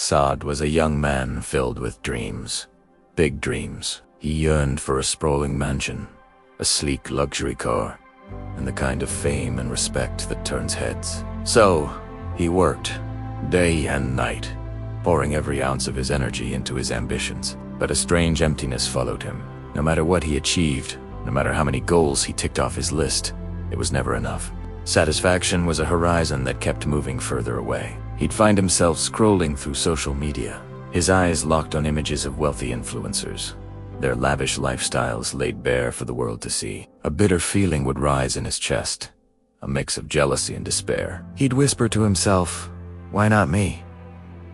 Saad was a young man filled with dreams. Big dreams. He yearned for a sprawling mansion, a sleek luxury car, and the kind of fame and respect that turns heads. So, he worked, day and night, pouring every ounce of his energy into his ambitions. But a strange emptiness followed him. No matter what he achieved, no matter how many goals he ticked off his list, it was never enough. Satisfaction was a horizon that kept moving further away. He'd find himself scrolling through social media, his eyes locked on images of wealthy influencers, their lavish lifestyles laid bare for the world to see. A bitter feeling would rise in his chest, a mix of jealousy and despair. He'd whisper to himself, "Why not me?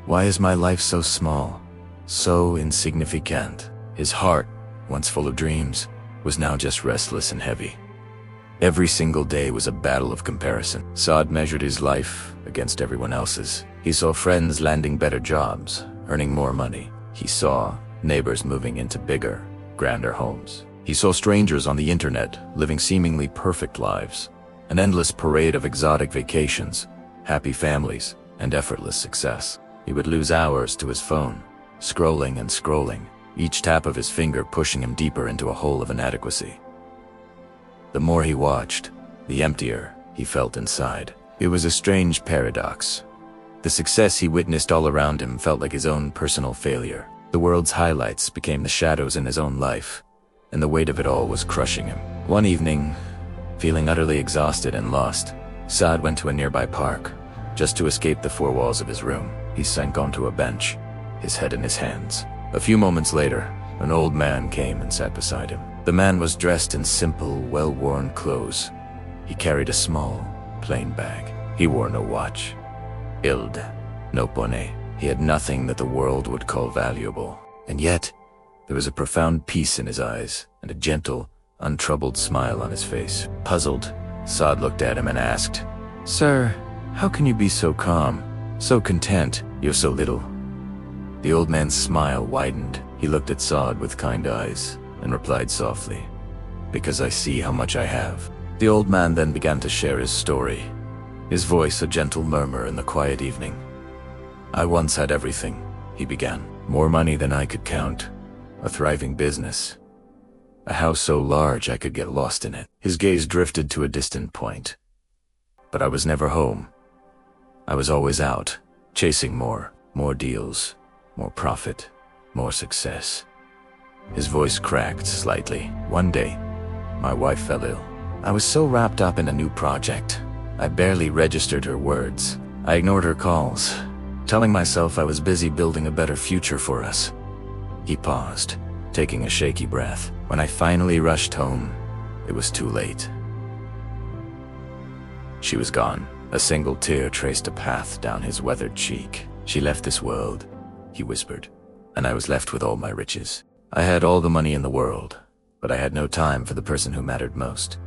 Why is my life so small, so insignificant?" His heart, once full of dreams, was now just restless and heavy. Every single day was a battle of comparison. Saad measured his life against everyone else's. He saw friends landing better jobs, earning more money. He saw neighbors moving into bigger, grander homes. He saw strangers on the internet living seemingly perfect lives, an endless parade of exotic vacations, happy families, and effortless success. He would lose hours to his phone, scrolling and scrolling, each tap of his finger pushing him deeper into a hole of inadequacy. The more he watched, the emptier he felt inside. It was a strange paradox. The success he witnessed all around him felt like his own personal failure. The world's highlights became the shadows in his own life, and the weight of it all was crushing him. One evening, feeling utterly exhausted and lost, Saad went to a nearby park, just to escape the four walls of his room. He sank onto a bench, his head in his hands. A few moments later, an old man came and sat beside him. The man was dressed in simple, well-worn clothes. He carried a small, plain bag. He wore no watch. Ild, no bonnet. He had nothing that the world would call valuable. And yet, there was a profound peace in his eyes and a gentle, untroubled smile on his face. Puzzled, Saad looked at him and asked, "Sir, how can you be so calm, so content? You have so little." The old man's smile widened. He looked at Saad with kind eyes and replied softly, "Because I see how much I have." The old man then began to share his story, his voice a gentle murmur in the quiet evening. "I once had everything," he began. "More money than I could count, a thriving business, a house so large I could get lost in it." His gaze drifted to a distant point. "But I was never home. I was always out, chasing more deals, more profit, more success." His voice cracked slightly. "One day, my wife fell ill. I was so wrapped up in a new project, I barely registered her words. I ignored her calls, telling myself I was busy building a better future for us." He paused, taking a shaky breath. "When I finally rushed home, it was too late. She was gone." A single tear traced a path down his weathered cheek. "She left this world," he whispered, "and I was left with all my riches. I had all the money in the world, but I had no time for the person who mattered most.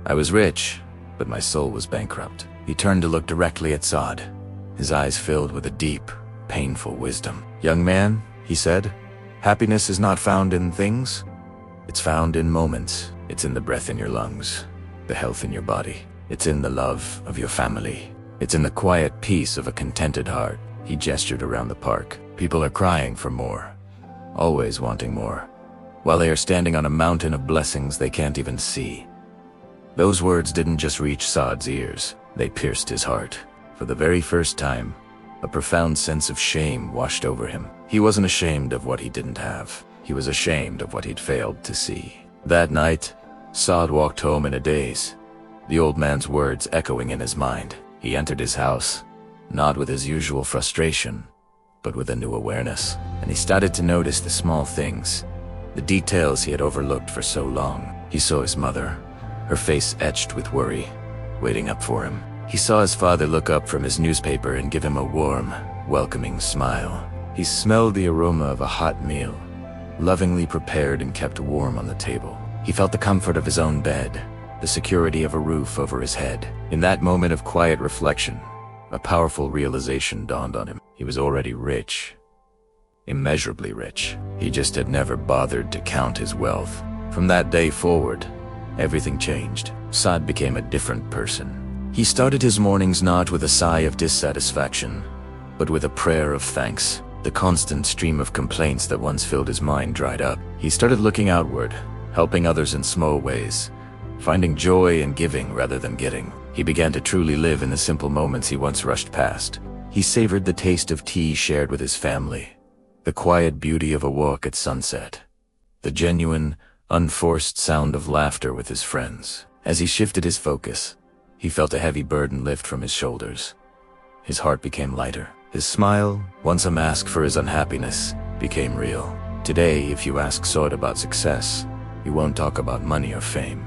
I was rich, but my soul was bankrupt." He turned to look directly at Saad, his eyes filled with a deep, painful wisdom. "Young man," he said, "happiness is not found in things. It's found in moments. It's in the breath in your lungs, the health in your body. It's in the love of your family. It's in the quiet peace of a contented heart." He gestured around the park. "People are crying for more, always wanting more, while they are standing on a mountain of blessings they can't even see." Those words didn't just reach Saad's ears, they pierced his heart. For the very first time, a profound sense of shame washed over him. He wasn't ashamed of what he didn't have. He was ashamed of what he'd failed to see. That night, Saad walked home in a daze, the old man's words echoing in his mind. He entered his house, not with his usual frustration, but with a new awareness. And he started to notice the small things, the details he had overlooked for so long. He saw his mother, her face etched with worry, waiting up for him. He saw his father look up from his newspaper and give him a warm, welcoming smile. He smelled the aroma of a hot meal, lovingly prepared and kept warm on the table. He felt the comfort of his own bed, the security of a roof over his head. In that moment of quiet reflection, a powerful realization dawned on him. He was already rich, immeasurably rich. He just had never bothered to count his wealth. From that day forward, everything changed. Saad became a different person. He started his mornings not with a sigh of dissatisfaction, But with a prayer of thanks, the constant stream of complaints that once filled his mind dried up. He started looking outward, helping others in small ways, finding joy in giving rather than getting. He began to truly live in the simple moments he once rushed past. He savored the taste of tea shared with his family, the quiet beauty of a walk at sunset, the genuine, unforced sound of laughter with his friends. As he shifted his focus, he felt a heavy burden lift from his shoulders. His heart became lighter. His smile, once a mask for his unhappiness, became real. Today, if you ask Saad about success, he won't talk about money or fame.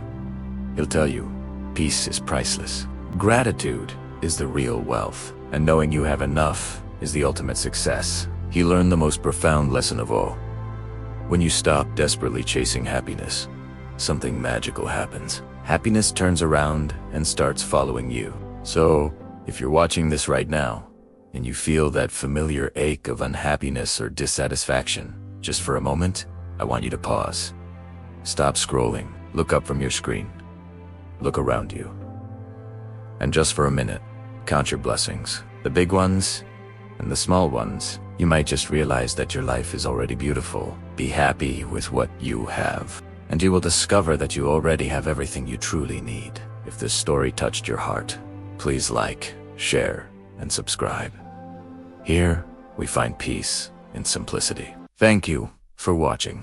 He'll tell you, peace is priceless. Gratitude is the real wealth, and knowing you have enough is the ultimate success. He learned the most profound lesson of all. When you stop desperately chasing happiness, something magical happens. Happiness turns around and starts following you. So, if you're watching this right now, and you feel that familiar ache of unhappiness or dissatisfaction, just for a moment, I want you to pause. Stop scrolling, look up from your screen, look around you. And just for a minute, count your blessings. The big ones and the small ones. You might just realize that your life is already beautiful. Be happy with what you have, and you will discover that you already have everything you truly need. If this story touched your heart, please like, share, and subscribe. Here, we find peace in simplicity. Thank you for watching.